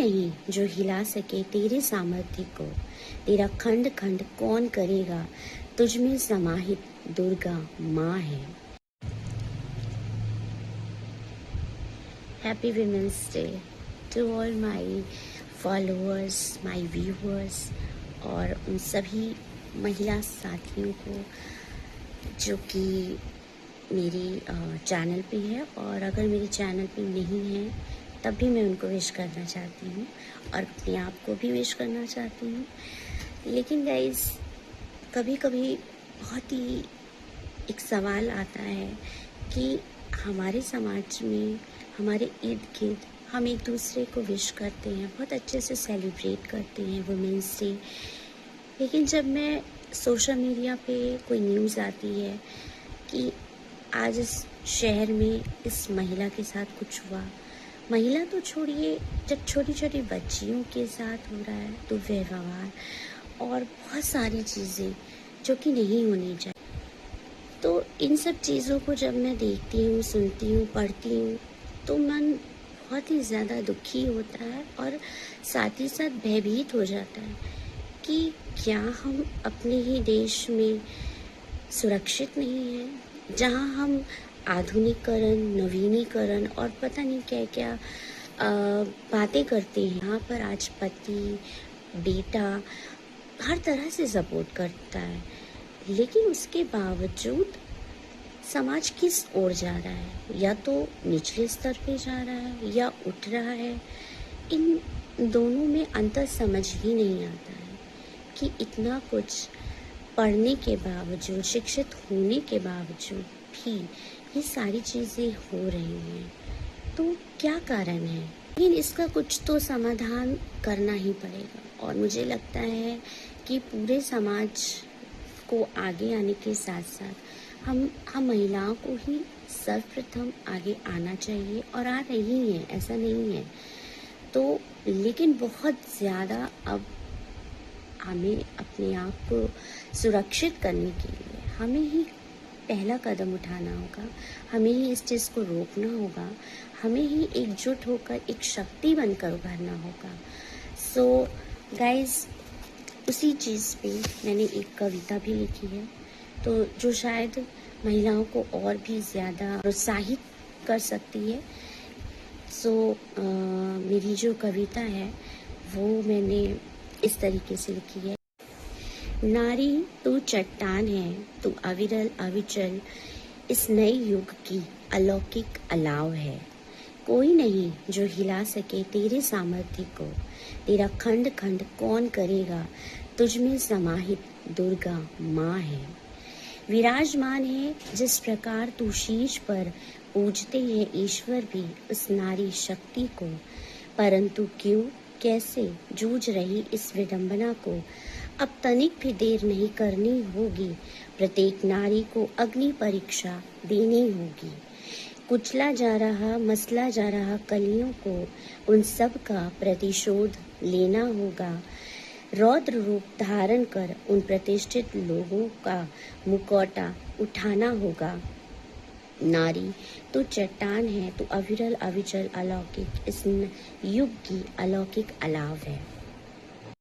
नहीं जो हिला सके तेरे सामर्थ्य को, तेरा खंड खंड कौन करेगा, तुझ में समाहित दुर्गा माँ है। Happy women's day to all my followers, my viewers और उन सभी महिला साथियों को जो कि मेरी चैनल पे है, और अगर मेरे चैनल पे नहीं है तब भी मैं उनको विश करना चाहती हूँ और अपने आप को भी विश करना चाहती हूँ। लेकिन गाइस, कभी कभी बहुत ही एक सवाल आता है कि हमारे समाज में, हमारे इर्द गिर्द हम एक दूसरे को विश करते हैं, बहुत अच्छे से सेलिब्रेट करते हैं वुमेंस डे। लेकिन जब मैं सोशल मीडिया पे कोई न्यूज़ आती है कि आज इस शहर में इस महिला के साथ कुछ हुआ, महिला तो छोड़िए, जब छोटी छोटी बच्चियों के साथ हो रहा है तो व्यवहार और बहुत सारी चीज़ें जो कि नहीं होनी चाहिए, तो इन सब चीज़ों को जब मैं देखती हूँ, सुनती हूँ, पढ़ती हूँ तो मन बहुत ही ज़्यादा दुखी होता है और साथ ही साथ भयभीत हो जाता है कि क्या हम अपने ही देश में सुरक्षित नहीं हैं, जहाँ हम आधुनिकीकरण, नवीनीकरण और पता नहीं क्या क्या बातें करते हैं। यहाँ पर आज पति, बेटा हर तरह से सपोर्ट करता है, लेकिन उसके बावजूद समाज किस ओर जा रहा है, या तो निचले स्तर पे जा रहा है या उठ रहा है। इन दोनों में अंतर समझ ही नहीं आता है कि इतना कुछ पढ़ने के बावजूद, शिक्षित होने के बावजूद भी ये सारी चीज़ें हो रही हैं, तो क्या कारण है। लेकिन इसका कुछ तो समाधान करना ही पड़ेगा और मुझे लगता है कि पूरे समाज को आगे आने के साथ साथ हम महिलाओं को ही सर्वप्रथम आगे आना चाहिए, और आ रही हैं, ऐसा नहीं है तो। लेकिन बहुत ज़्यादा अब हमें अपने आप को सुरक्षित करने के लिए हमें ही पहला कदम उठाना होगा, हमें ही इस चीज़ को रोकना होगा, हमें ही एकजुट होकर एक शक्ति बनकर उभरना होगा। सो गाइस, उसी चीज़ पे मैंने एक कविता भी लिखी है, तो जो शायद महिलाओं को और भी ज़्यादा प्रोत्साहित कर सकती है। सो मेरी जो कविता है वो मैंने इस तरीके से लिखी है। नारी तू चट्टान है, तू अविरल अविचल, इस नए युग की अलौकिक अलाव है। कोई नहीं जो हिला सके तेरे सामर्थ्य को, तेरा खंड खंड कौन करेगा, तुझ में समाहित दुर्गा माँ है। विराजमान है जिस प्रकार तू शीश पर, पूजते हैं ईश्वर भी उस नारी शक्ति को। परंतु क्यों, कैसे जूझ रही इस विडंबना को, अब तनिक भी देर नहीं करनी होगी, प्रत्येक नारी को अग्नि परीक्षा देनी होगी। कुचला जा रहा, मसला जा रहा कलियों को, उन सब का प्रतिशोध लेना होगा। रौद्र रूप धारण कर उन प्रतिष्ठित लोगों का मुखौटा उठाना होगा। नारी तो चट्टान है, तो अविरल अविचल अलौकिक, इस युग की अलौकिक अलाव है।